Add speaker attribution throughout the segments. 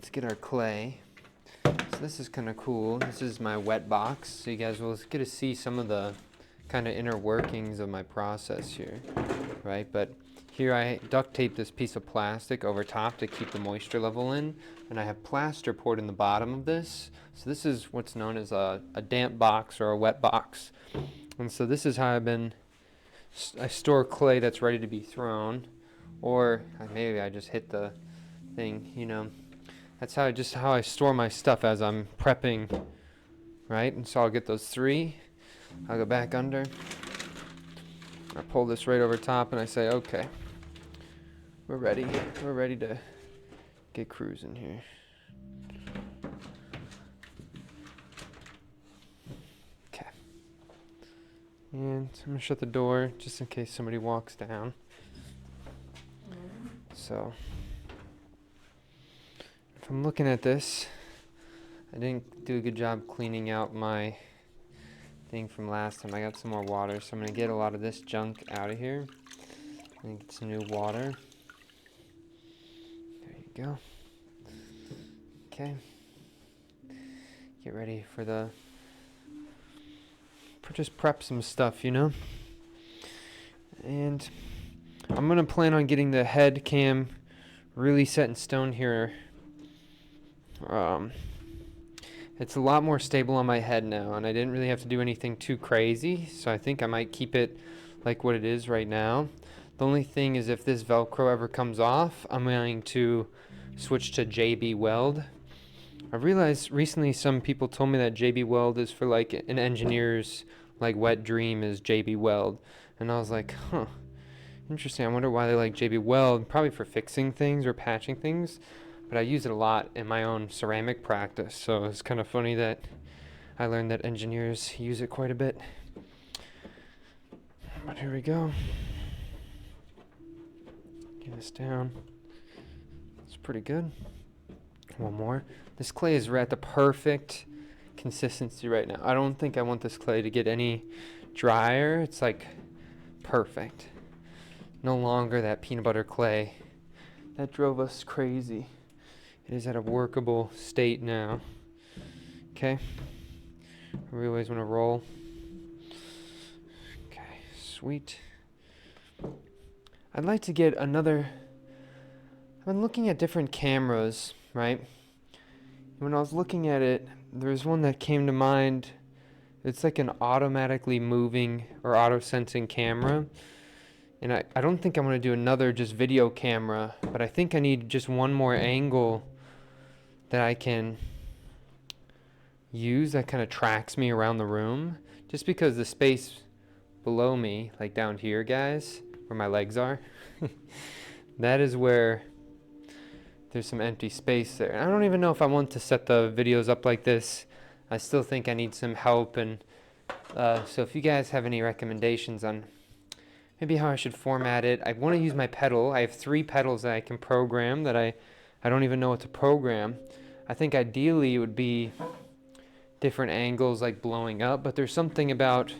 Speaker 1: let's get our clay. So this is kind of cool. This is my wet box, so you guys will get to see some of the kind of inner workings of my process here, right? But here I duct tape this piece of plastic over top to keep the moisture level in, and I have plaster poured in the bottom of this. So this is what's known as a damp box or a wet box. And so this is how I store clay that's ready to be thrown, or maybe I just hit the thing, you know. That's how I store my stuff as I'm prepping, right? And so I'll get those three. I'll go back under. I pull this right over top and I say, okay, we're ready. We're ready to get cruising here. Okay. And I'm gonna shut the door just in case somebody walks down. So if I'm looking at this, I didn't do a good job cleaning out my thing from last time. I got some more water, so I'm gonna get a lot of this junk out of here and get some new water. There you go. Okay. Get ready for just prep some stuff, you know. And I'm gonna plan on getting the head cam really set in stone here. It's a lot more stable on my head now, and I didn't really have to do anything too crazy, so I think I might keep it like what it is right now. The only thing is if this Velcro ever comes off, I'm going to switch to JB Weld. I realized recently some people told me that JB Weld is for like an engineer's like wet dream is JB Weld, and I was like, huh, interesting. I wonder why they like JB Weld. Probably for fixing things or patching things. But I use it a lot in my own ceramic practice, so it's kind of funny that I learned that engineers use it quite a bit. But here we go. Get this down. It's pretty good. One more. This clay is at the perfect consistency right now. I don't think I want this clay to get any drier. It's like perfect. No longer that peanut butter clay that drove us crazy. It is at a workable state now. Okay. We always want to roll. Okay, sweet. I'd like to get another. I've been looking at different cameras, right? When I was looking at it, there was one that came to mind. It's like an automatically moving or auto-sensing camera. And I don't think I'm going to do another just video camera, but I think I need just one more angle that I can use that kind of tracks me around the room, just because the space below me, like down here, guys, where my legs are, that is where there's some empty space there. And I don't even know if I want to set the videos up like this. I still think I need some help, and so if you guys have any recommendations on maybe how I should format it. I want to use my pedal. I have 3 pedals that I can program that I don't even know what to program. I think ideally it would be different angles like blowing up, but there's something about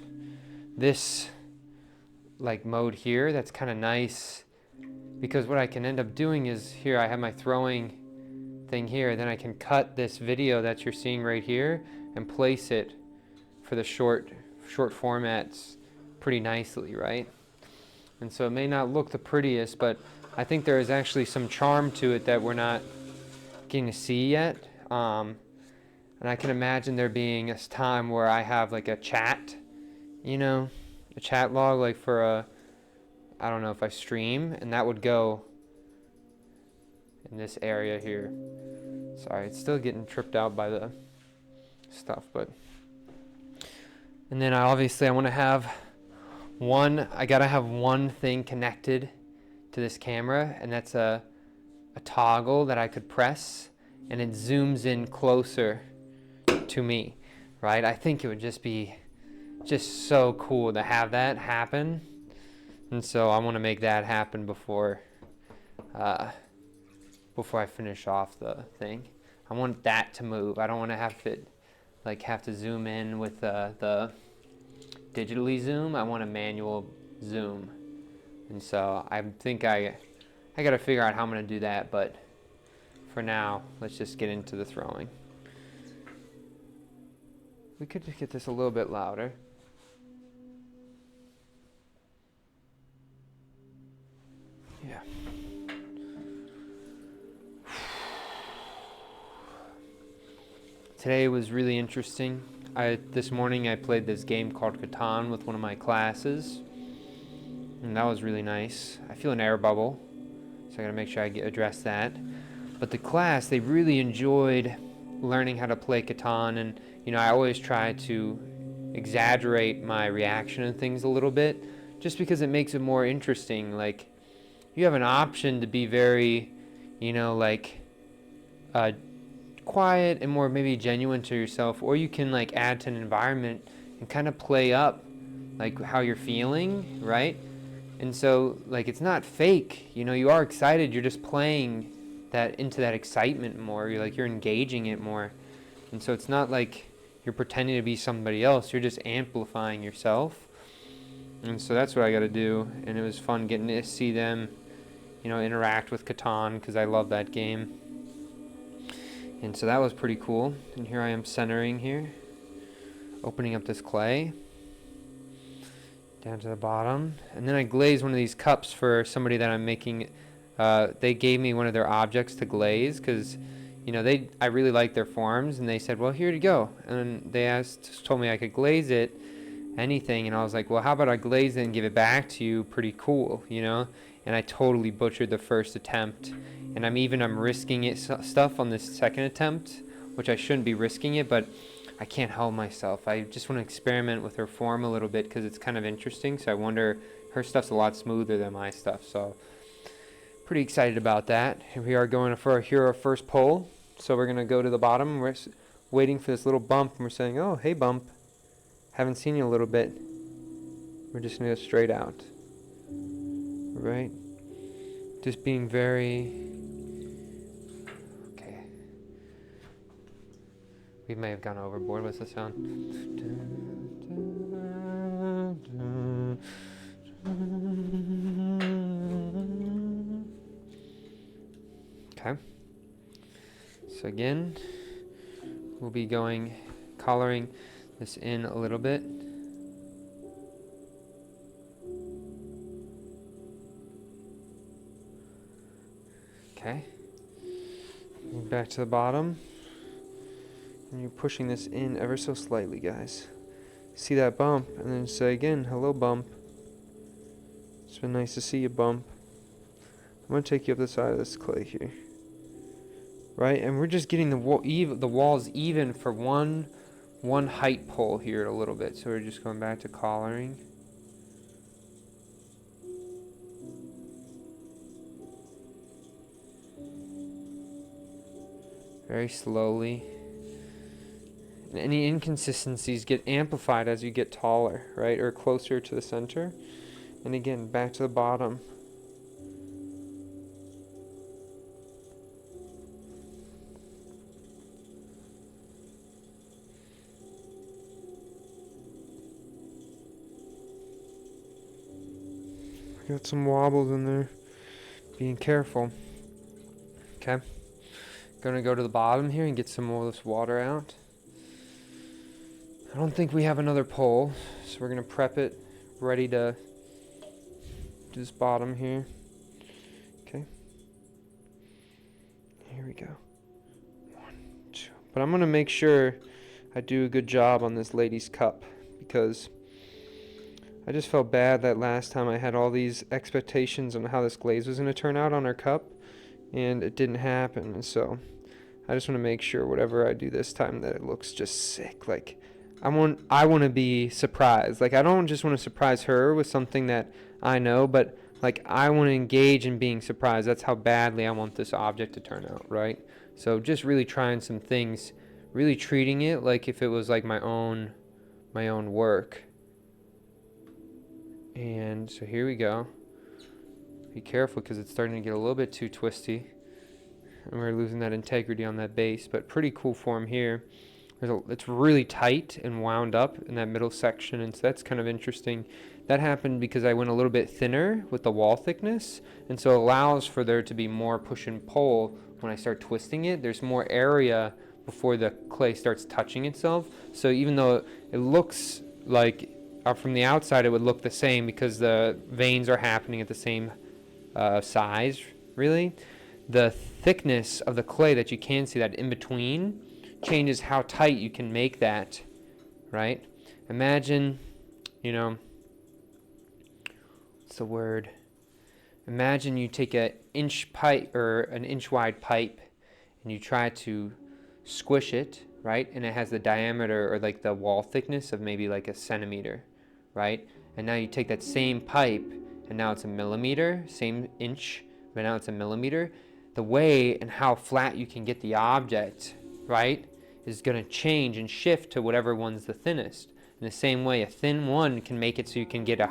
Speaker 1: this like mode here that's kind of nice, because what I can end up doing is here I have my throwing thing here, then I can cut this video that you're seeing right here and place it for the short formats pretty nicely, right? And so it may not look the prettiest, but I think there is actually some charm to it that we're not getting to see yet. And I can imagine there being a time where I have like a chat, you know, a chat log like for I don't know if I stream, and that would go in this area here. Sorry, it's still getting tripped out by the stuff, but. And then I want to have I gotta have one thing connected to this camera, and that's a toggle that I could press, and it zooms in closer to me, right? I think it would just be so cool to have that happen, and so I want to make that happen before I finish off the thing. I want that to move. I don't want to have to zoom in with the digitally zoom. I want a manual zoom, and so I think I got to figure out how I'm going to do that, but for now, let's just get into the throwing. We could just get this a little bit louder. Yeah. Today was really interesting. This morning I played this game called Catan with one of my classes, and that was really nice. I feel an air bubble, so I gotta make sure I address that. But the class, they really enjoyed learning how to play Catan, and I always try to exaggerate my reaction and things a little bit, just because it makes it more interesting. Like, you have an option to be very, quiet and more maybe genuine to yourself, or you can like add to an environment and kind of play up like how you're feeling, right? And so like it's not fake, you are excited, you're just playing that into that excitement more, you're engaging it more. And so it's not like you're pretending to be somebody else, you're just amplifying yourself. And so that's what I got to do, and it was fun getting to see them interact with Catan, because I love that game. And so that was pretty cool. And here I am centering here, opening up this clay down to the bottom. And then I glazed one of these cups for somebody that I'm making. They gave me one of their objects to glaze because, I really like their forms. And they said, well, here you go. And they told me I could glaze it, anything. And I was like, well, how about I glaze it and give it back to you? Pretty cool, And I totally butchered the first attempt. And I'm risking it stuff on this second attempt, which I shouldn't be risking it, but I can't help myself. I just want to experiment with her form a little bit because it's kind of interesting. So I wonder, her stuff's a lot smoother than my stuff. So pretty excited about that. Here we are going for our first pull. So we're going to go to the bottom. We're waiting for this little bump, and we're saying, oh, hey, bump. Haven't seen you in a little bit. We're just going to go straight out. Right? Just being very... Okay. We may have gone overboard with the sound. Okay. So again, we'll be collaring this in a little bit. Okay. Back to the bottom. And you're pushing this in ever so slightly, guys. See that bump, and then say again, hello, bump. It's been nice to see you, bump. I'm going to take you up the side of this clay here. Right? And we're just getting the walls even for one height pull here a little bit. So we're just going back to collaring. Very slowly. And any inconsistencies get amplified as you get taller, right? Or closer to the center. And again, back to the bottom. Got some wobbles in there. Being careful. Okay. Gonna go to the bottom here and get some more of this water out. I don't think we have another pole, so we're gonna prep it ready to do this bottom here. Okay. Here we go. 1, 2. But I'm gonna make sure I do a good job on this lady's cup, because I just felt bad that last time I had all these expectations on how this glaze was gonna turn out on her cup, and it didn't happen. And so I just want to make sure whatever I do this time that it looks just sick. Like, I want to be surprised. Like, I don't just want to surprise her with something that I know, but like, I want to engage in being surprised. That's how badly I want this object to turn out, right? So just really trying some things, really treating it like if it was like my own work. And so here we go. Be careful, because it's starting to get a little bit too twisty, and we're losing that integrity on that base. But pretty cool form here. It's really tight and wound up in that middle section, and so that's kind of interesting. That happened because I went a little bit thinner with the wall thickness, and so it allows for there to be more push and pull when I start twisting it, there's more area before the clay starts touching itself. So even though it looks like from the outside it would look the same because the veins are happening at the same size, really, the thickness of the clay that you can see, that in between, changes how tight you can make that, right? Imagine, what's the word? Imagine you take an inch pipe or an inch wide pipe and you try to squish it, right? And it has the diameter or like the wall thickness of maybe like a centimeter, right? And now you take that same pipe and now it's a millimeter, same inch, but now it's a millimeter. The way and how flat you can get the object, right, is going to change and shift to whatever one's the thinnest. In the same way, a thin one can make it so you can get a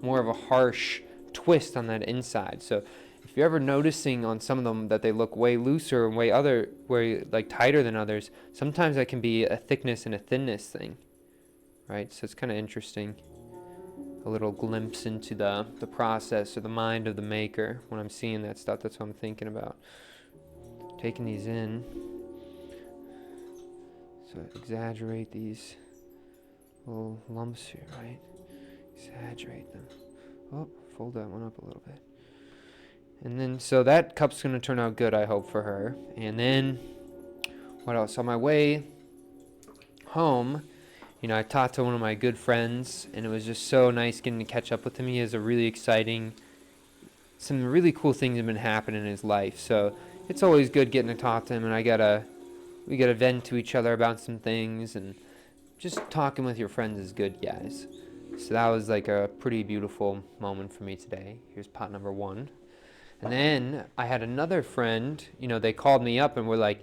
Speaker 1: more of a harsh twist on that inside. So if you're ever noticing on some of them that they look way looser and way like tighter than others, sometimes that can be a thickness and a thinness thing, right? So it's kind of interesting. A little glimpse into the process or the mind of the maker. When I'm seeing that stuff, that's what I'm thinking about. Taking these in. So exaggerate these little lumps here, right? Exaggerate them. Oh, fold that one up a little bit. And then, so that cup's going to turn out good, I hope, for her. And then, what else? On my way home, I talked to one of my good friends, and it was just so nice getting to catch up with him. He has a really exciting, some really cool things have been happening in his life. So it's always good getting to talk to him, and we gotta vent to each other about some things, and just talking with your friends is good, guys. So that was like a pretty beautiful moment for me today. Here's pot number 1. And then I had another friend, they called me up and were like,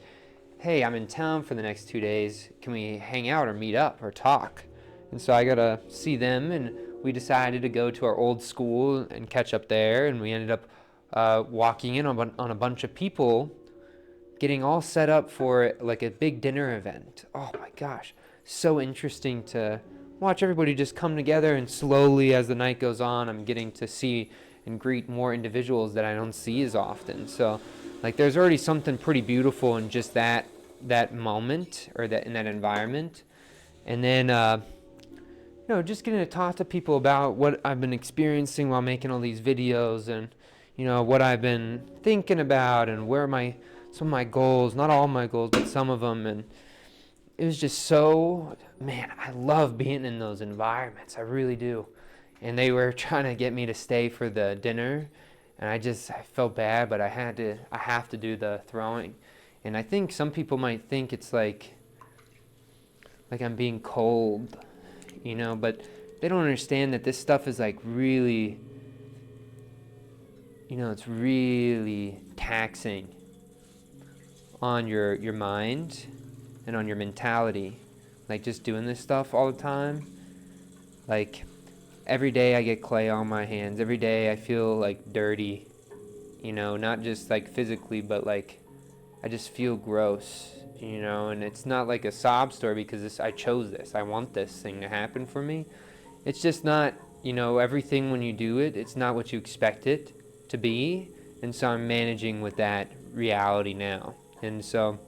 Speaker 1: hey, I'm in town for the next 2 days. Can we hang out or meet up or talk? And so I got to see them, and we decided to go to our old school and catch up there. And we ended up walking in on a bunch of people, getting all set up for like a big dinner event. Oh my gosh, so interesting to watch everybody just come together. And slowly as the night goes on, I'm getting to see and greet more individuals that I don't see as often. So like there's already something pretty beautiful in just that moment or that in that environment. And then just getting to talk to people about what I've been experiencing while making all these videos, and what I've been thinking about, and where some of my goals, not all my goals, but some of them. And it was just so, man, I love being in those environments. I really do. And they were trying to get me to stay for the dinner. And I felt bad, but I have to do the throwing. And I think some people might think it's like I'm being cold, but they don't understand that this stuff is like really, it's really taxing on your mind and on your mentality. Like just doing this stuff all the time. Like every day I get clay on my hands. Every day I feel like dirty, not just like physically, but like I just feel gross, and it's not like a sob story because I chose this. I want this thing to happen for me. It's just not, everything when you do it, it's not what you expect it to be. And so I'm managing with that reality now. And so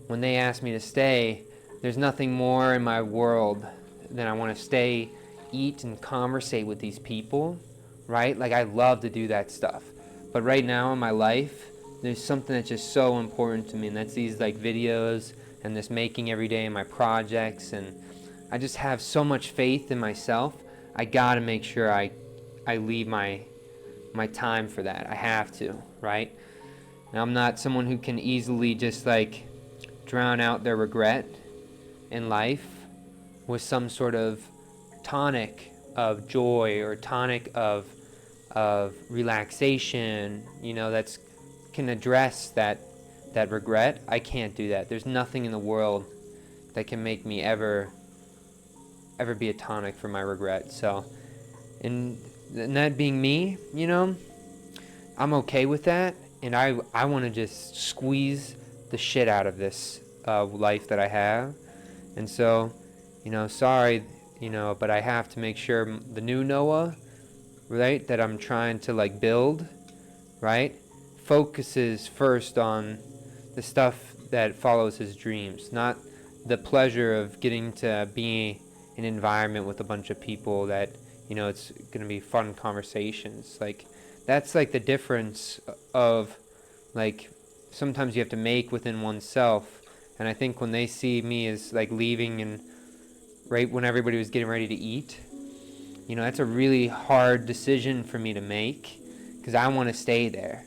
Speaker 1: when they ask me to stay, there's nothing more in my world than I want to stay, eat, and conversate with these people, right? Like I love to do that stuff. But right now in my life, there's something that's just so important to me, and that's these like videos and this making every day in my projects. And I just have so much faith in myself. I gotta make sure I leave my time for that. I have to, right? Now I'm not someone who can easily just like drown out their regret in life with some sort of tonic of joy or tonic of relaxation, that's can address that regret. I can't do that. There's nothing in the world that can make me ever be a tonic for my regret. So, and that being me, I'm okay with that, and I want to just squeeze the shit out of this life that I have. And so, sorry, but I have to make sure the new Noah, right, that I'm trying to like build, right, focuses first on the stuff that follows his dreams, not the pleasure of getting to be in an environment with a bunch of people that, it's going to be fun conversations. Like, that's like the difference of, like, sometimes you have to make within oneself. And I think when they see me as like leaving and right when everybody was getting ready to eat, that's a really hard decision for me to make because I want to stay there.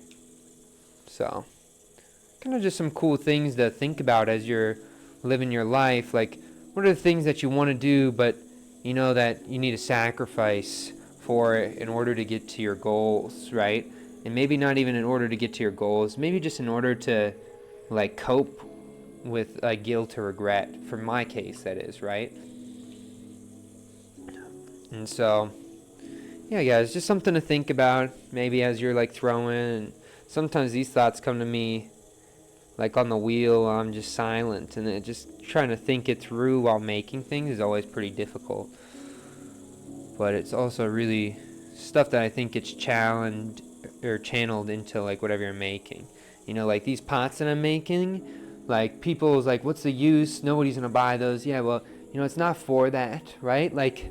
Speaker 1: So kind of just some cool things to think about as you're living your life. Like, what are the things that you want to do, but that you need to sacrifice for in order to get to your goals, right? And maybe not even in order to get to your goals, maybe just in order to like cope with guilt or regret. For my case, that is, right? And so, yeah, guys, just something to think about maybe as you're like throwing. And sometimes these thoughts come to me like on the wheel, I'm just silent, and it just trying to think it through while making things is always pretty difficult. But it's also really stuff that I think gets challenged or channeled into like whatever you're making. Like these pots that I'm making, like people's like, what's the use? Nobody's gonna buy those. Yeah, well, it's not for that, right? Like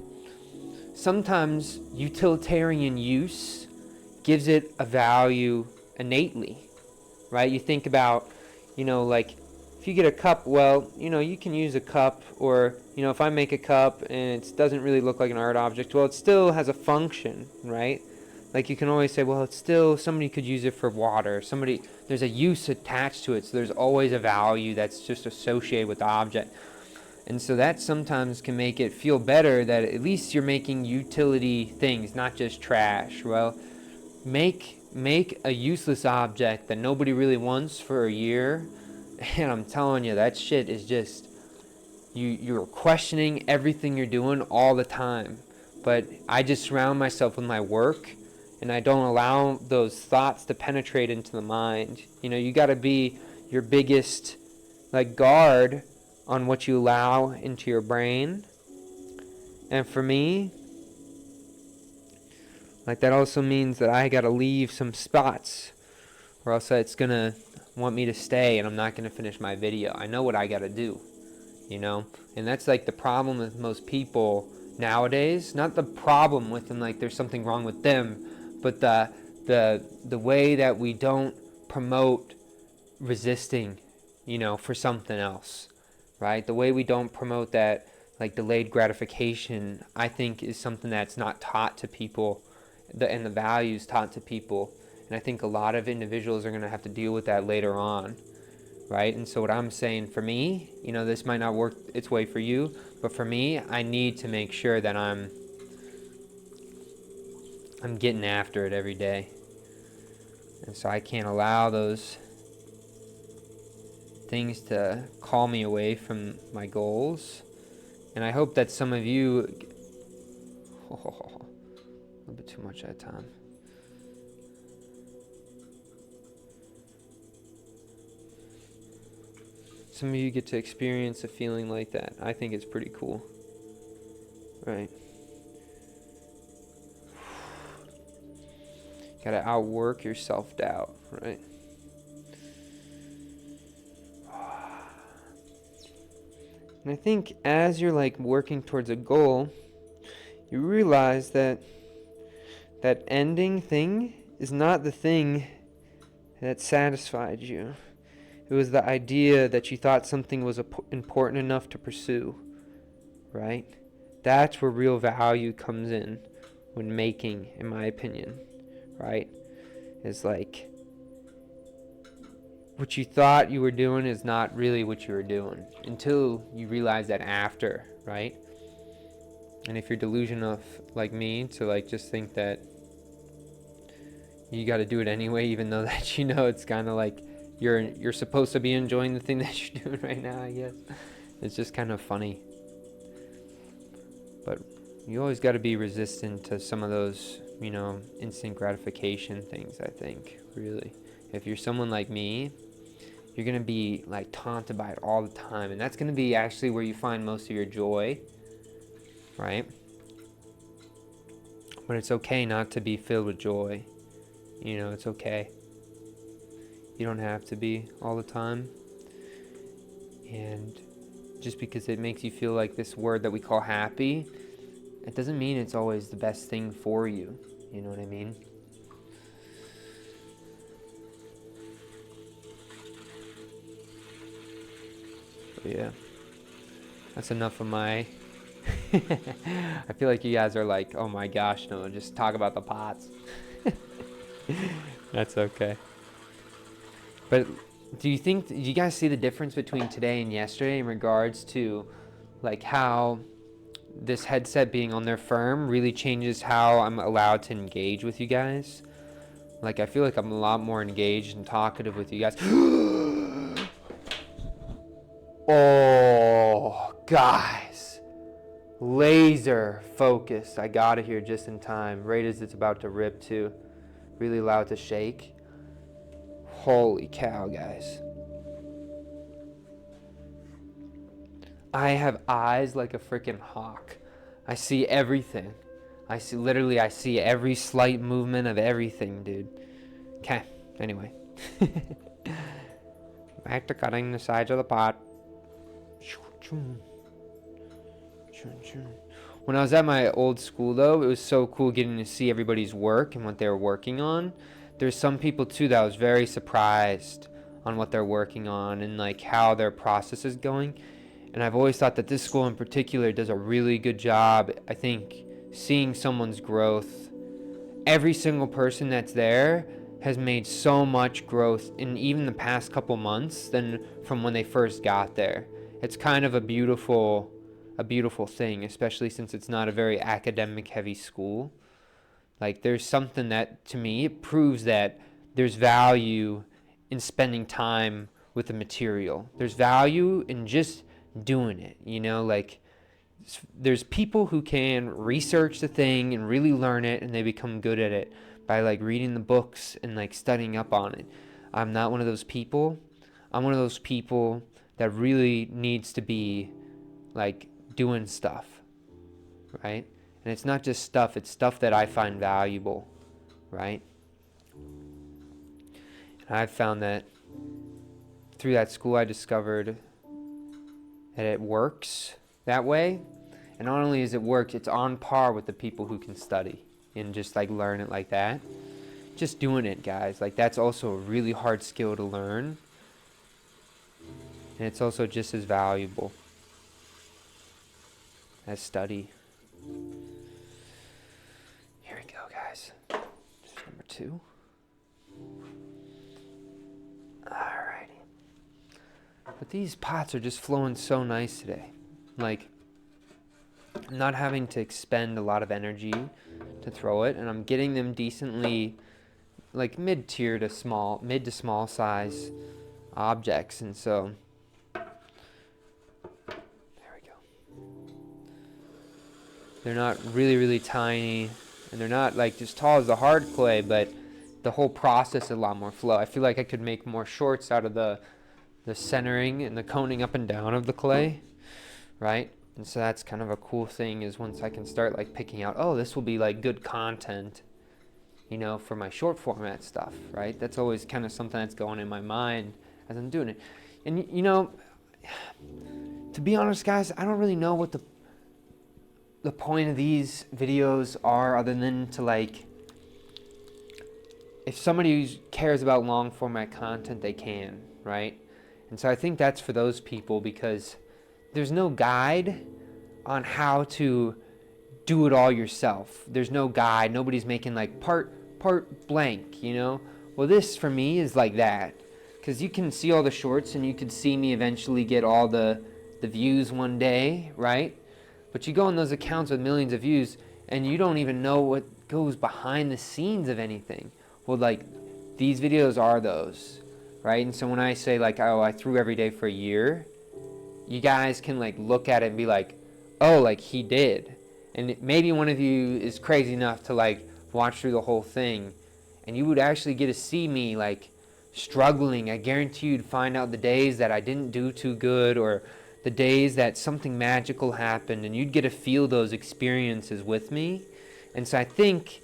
Speaker 1: sometimes utilitarian use gives it a value innately, right? You think about, like if you get a cup, well, you can use a cup, or, if I make a cup and it doesn't really look like an art object, well, it still has a function, right? Like you can always say, well, it's still, somebody could use it for water. There's a use attached to it, so there's always a value that's just associated with the object. And so that sometimes can make it feel better that at least you're making utility things, not just trash. Well, make a useless object that nobody really wants for a year, and I'm telling you, that shit is just, you're questioning everything you're doing all the time. But I just surround myself with my work, and I don't allow those thoughts to penetrate into the mind. You got to be your biggest like guard on what you allow into your brain. And for me, like that also means that I gotta leave some spots, or else it's gonna want me to stay and I'm not gonna finish my video. I know what I gotta do, and that's like the problem with most people nowadays. Not the problem with them like there's something wrong with them, but the way that we don't promote resisting, for something else, right? The way we don't promote that like delayed gratification, I think, is something that's not taught to people, and the values taught to people. And I think a lot of individuals are going to have to deal with that later on, right? And so what I'm saying, for me, this might not work its way for you, but for me, I need to make sure that I'm getting after it every day. And so I can't allow those things to call me away from my goals. And I hope that some of you, a little bit too much that time. Some of you get to experience a feeling like that. I think it's pretty cool, right? Gotta outwork your self-doubt, right? And I think as you're like working towards a goal, you realize that that ending thing is not the thing that satisfied you. It was the idea that you thought something was important enough to pursue, right? That's where real value comes in when making, in my opinion, right? It's like what you thought you were doing is not really what you were doing until you realize that after, right? And if you're delusional enough, like me, to like just think that you got to do it anyway, even though that it's kind of like you're supposed to be enjoying the thing that you're doing right now, I guess. It's just kind of funny. But you always got to be resistant to some of those, instant gratification things, I think, really. If you're someone like me, you're going to be like taunted by it all the time. And that's going to be actually where you find most of your joy, right? But it's okay not to be filled with joy. It's okay. You don't have to be all the time. And just because it makes you feel like this word that we call happy, it doesn't mean it's always the best thing for you. You know what I mean? But yeah, that's enough of my... I feel like you guys are like, oh my gosh, no, just talk about the pots. That's okay. But do you guys see the difference between today and yesterday in regards to like how this headset being on their firm really changes how I'm allowed to engage with you guys? Like, I feel like I'm a lot more engaged and talkative with you guys. Oh, guys. Laser focused. I got it here just in time, right as it's about to rip too. Really loud to shake. Holy cow, guys. I have eyes like a freaking hawk. I see everything. I see every slight movement of everything, dude. Okay, anyway. Back to cutting the sides of the pot. When I was at my old school, though, it was so cool getting to see everybody's work and what they were working on. There's some people, too, that I was very surprised on what they're working on and, like, how their process is going. And I've always thought that this school in particular does a really good job, I think, seeing someone's growth. Every single person that's there has made so much growth in even the past couple months than from when they first got there. It's kind of a beautiful thing, especially since it's not a very academic heavy school. Like, there's something that, to me, it proves that there's value in spending time with the material. There's value in just doing it, you know, like there's people who can research the thing and really learn it, and they become good at it by like reading the books and like studying up on it. I'm not one of those people. I'm one of those people that really needs to be like doing stuff, right? And it's not just stuff, it's stuff that I find valuable, right? And I've found that through that school I discovered that it works that way. And not only does it work, it's on par with the people who can study and just like learn it like that. Just doing it, guys, like that's also a really hard skill to learn. And it's also just as valuable as study. Here we go, guys. Just number 2. Alrighty. But these pots are just flowing so nice today. Like, I'm not having to expend a lot of energy to throw it, and I'm getting them decently, like mid to small size objects, and so there we go. They're not really tiny, and they're not like as tall as the hard clay, but the whole process is a lot more flow. I feel like I could make more shorts out of the centering and the coning up and down of the clay, right? And so that's kind of a cool thing, is once I can start like picking out, oh, this will be like good content, you know, for my short format stuff, right? That's always kind of something that's going in my mind as I'm doing it. And you know, to be honest, guys, I don't really know what the point of these videos are, other than to like, if somebody cares about long format content, they can, right? And so I think that's for those people, because there's no guide on how to do it all yourself. There's no guide. Nobody's making like part blank, you know? Well, this for me is like that, because you can see all the shorts and you could see me eventually get all the views one day, right? But you go on those accounts with millions of views and you don't even know what goes behind the scenes of anything. Well, like, these videos are those, right? And so when I say like, oh, I threw every day for a year, you guys can like look at it and be like, oh, like he did. And maybe one of you is crazy enough to like watch through the whole thing, and you would actually get to see me like struggling. I guarantee you'd find out the days that I didn't do too good, or the days that something magical happened, and you'd get to feel those experiences with me. And so I think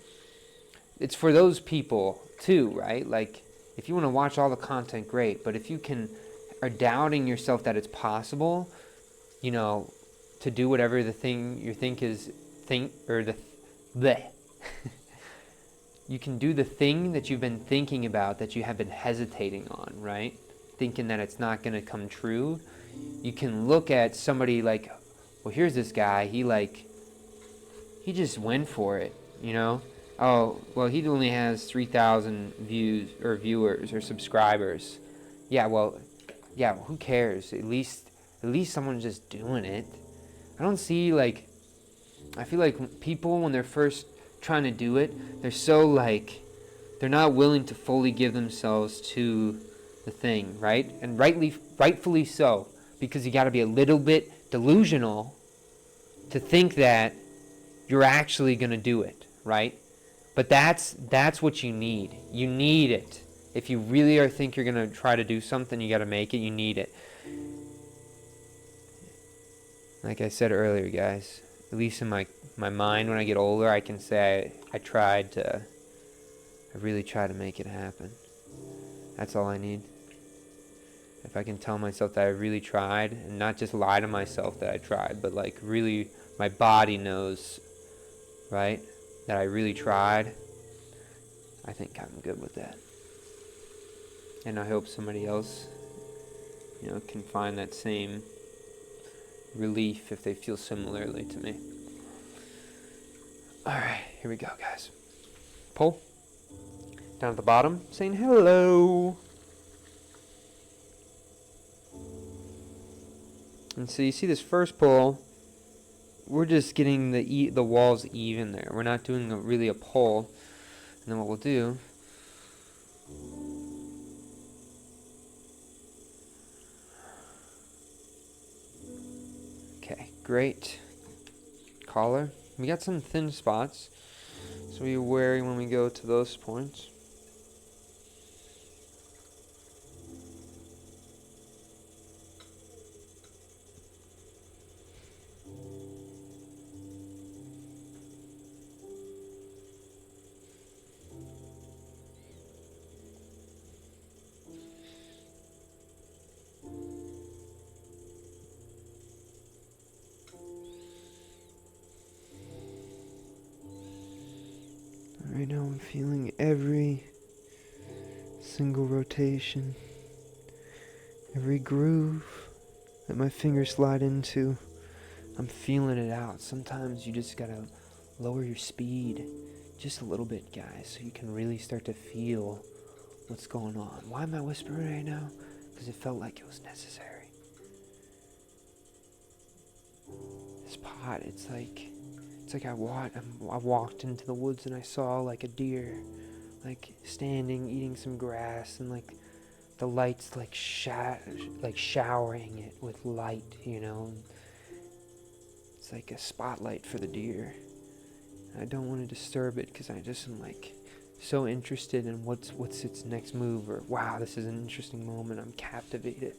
Speaker 1: it's for those people too, right? Like, If you want to watch all the content, great. But if you are doubting yourself that it's possible, to do whatever the thing you think is you can do the thing that you've been thinking about, that you have been hesitating on, right? Thinking that it's not going to come true. You can look at somebody like, well, here's this guy. He just went for it, Oh, well, he only has 3,000 views or viewers or subscribers. Yeah, who cares? At least someone's just doing it. I don't see, I feel like people, when they're first trying to do it, they're so, they're not willing to fully give themselves to the thing, right? And rightfully so, because you got to be a little bit delusional to think that you're actually going to do it, right? But that's what you need. You need it. If you really think you're going to try to do something, you got to make it. You need it. Like I said earlier, guys, at least in my mind, when I get older, I can say I really tried to make it happen. That's all I need. If I can tell myself that I really tried, and not just lie to myself that I tried, but really my body knows, right, that I really tried, I think I'm good with that. And I hope somebody else, can find that same relief if they feel similarly to me. Alright, here we go, guys. Pull. Down at the bottom, saying hello. And so you see this first pull, we're just getting the walls even there. We're not doing really a pull. And then what we'll do, okay, great. Collar. We got some thin spots, so be wary when we go to those points. Right now I'm feeling every single rotation, every groove that my fingers slide into. I'm feeling it out. Sometimes you just gotta lower your speed just a little bit, guys, so you can really start to feel what's going on. Why am I whispering right now? Because it felt like it was necessary. This pot, it's like I walked into the woods and I saw a deer, standing, eating some grass, and the lights showering it with light, It's like a spotlight for the deer. I don't want to disturb it because I just am so interested in what's its next move, or wow, this is an interesting moment. I'm captivated,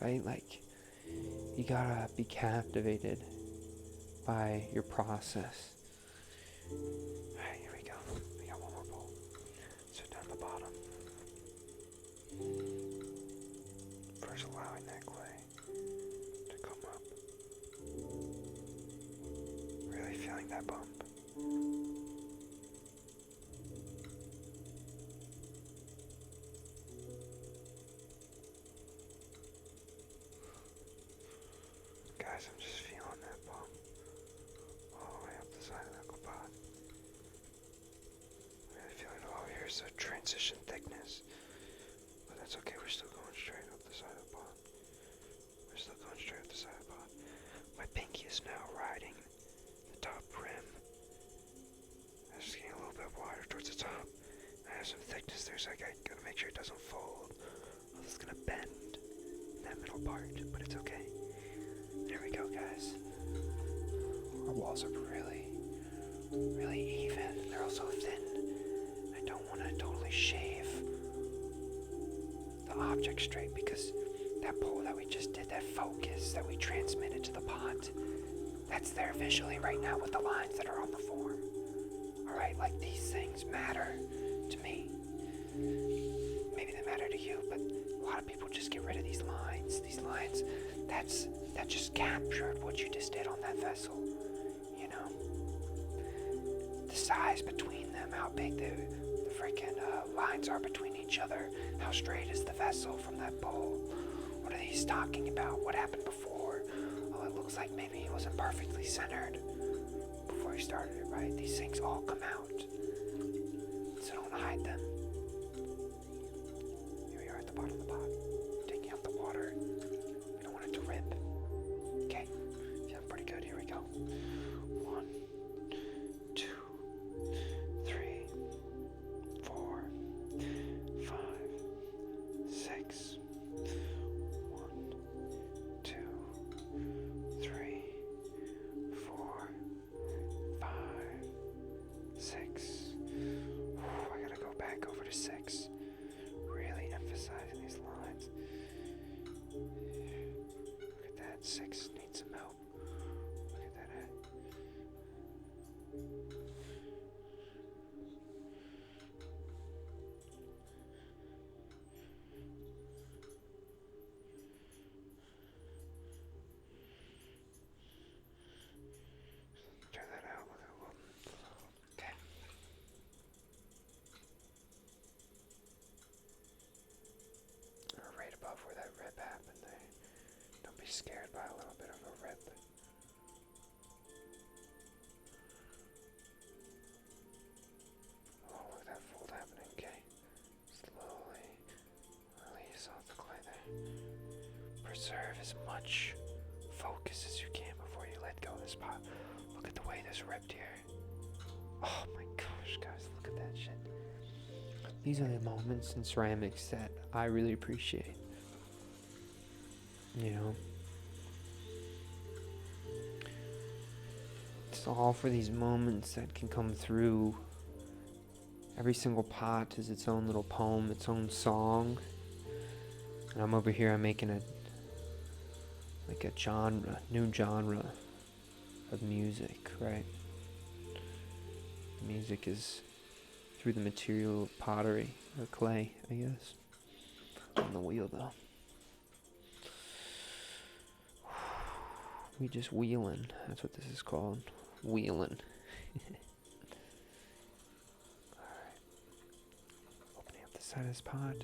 Speaker 1: right? You gotta be captivated by your process. Alright, here we go. We got one more pull. So down the bottom. First allowing that clay to come up. Really feeling that bump. Guys, I'm just feeling that bump all the way up the side of the pot. Really feel it all here. So transition thickness, but that's okay. We're still going straight up the side of the pot. We're still going straight up the side of the pot. My pinky is now riding the top rim. It's just getting a little bit wider towards the top. I have some thickness there, so I gotta make sure it doesn't fold. It's gonna bend that middle part, but it's okay. There we go, guys. Our walls are really, really even. They're also thin. I don't want to totally shave the object straight, because that pull that we just did, that focus that we transmitted to the pot, that's there visually right now with the lines that are on the form. Alright, these things matter to me. Maybe they matter to you, but a lot of people just get rid of these lines. These lines, that just captured what you just did on that vessel. You know, the size between them, how big the freaking lines are between each other, how straight is the vessel from that pole. What are these talking about? What happened before? Oh, it looks like maybe he wasn't perfectly centered before he started it, right? These things all come out, so don't hide them. Here we are at the bottom of the pot, taking out the water. We don't want it to rip. Okay, feeling pretty good. Here we go. 1, 2, 3, 4, 5, 6. 1, 2, 3, 4, 5, 6. I gotta go back over to 6. Really emphasizing these lines. Look at that. 6 needs some help. Look at that. Turn that out. Okay. Or right above where that rip happened there. Don't be scared by a little bit of a rip. Oh, look at that fold happening. Okay. Slowly release off the clay there. Preserve as much focus as you can before you let go of this pot. Look at the way this ripped here. Oh my gosh, guys, look at that shit. These are the moments in ceramics that I really appreciate. You know? It's all for these moments that can come through. Every single pot is its own little poem, its own song. And I'm over here, I'm making a new genre of music, right? Music is through the material of pottery or clay, I guess. On the wheel, though. We just wheeling. That's what this is called. Wheeling. Alright. Opening up the side of this pot.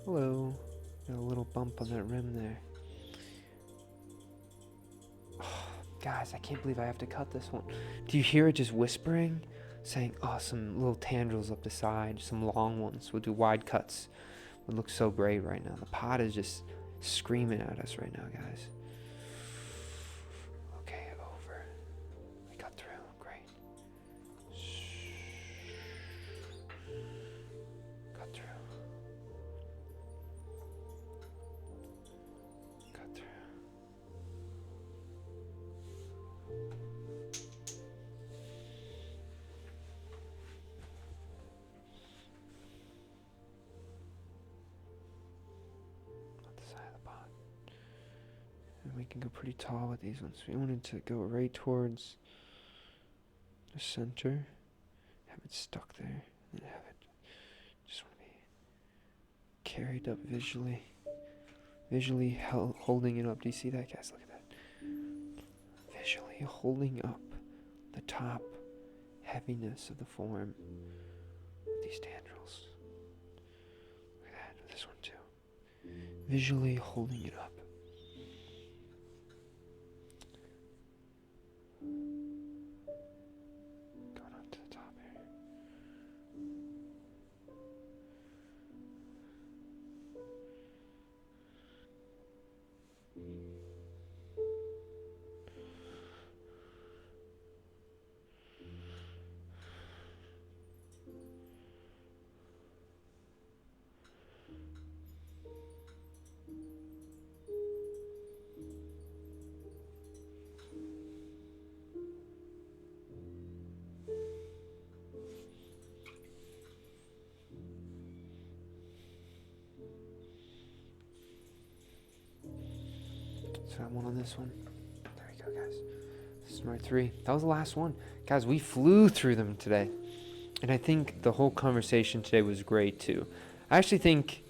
Speaker 1: Hello. Got a little bump on that rim there. Oh, guys, I can't believe I have to cut this one. Do you hear it just whispering? Saying, oh, some little tendrils up the side, some long ones. We'll do wide cuts. It looks so great right now. The pot is just screaming at us right now, guys. Okay, over. We cut through. Great. Cut through. Cut through. We can go pretty tall with these ones. We wanted to go right towards the center, have it stuck there, and have it just want to be carried up visually holding it up. Do you see that, guys? Look at that. Visually holding up the top heaviness of the form with these tendrils. Look at that, this one too. Visually holding it up. So I won on this one. There we go, guys. This is number 3. That was the last one. Guys, we flew through them today. And I think the whole conversation today was great, too. I actually think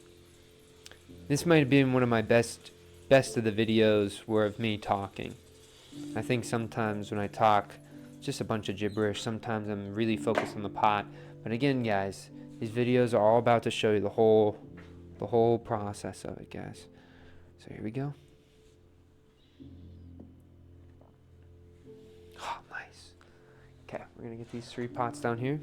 Speaker 1: this might have been one of my best of the videos were of me talking. I think sometimes when I talk, it's just a bunch of gibberish. Sometimes I'm really focused on the pot. But again, guys, these videos are all about to show you the whole process of it, guys. So here we go. Oh, nice. Okay, we're gonna get these 3 pots down here.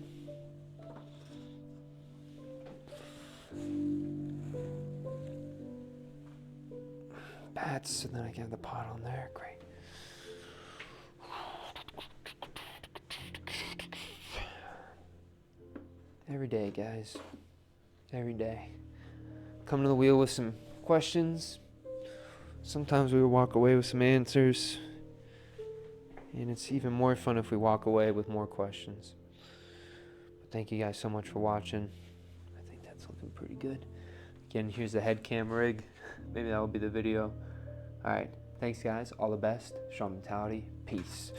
Speaker 1: Bats, and then I get the pot on there. Great. Every day, guys. Every day. Come to the wheel with some questions. Sometimes we will walk away with some answers. And it's even more fun if we walk away with more questions. But thank you guys so much for watching. I think that's looking pretty good. Again, here's the head cam rig. Maybe that will be the video. Alright, thanks guys. All the best. Strong mentality. Peace.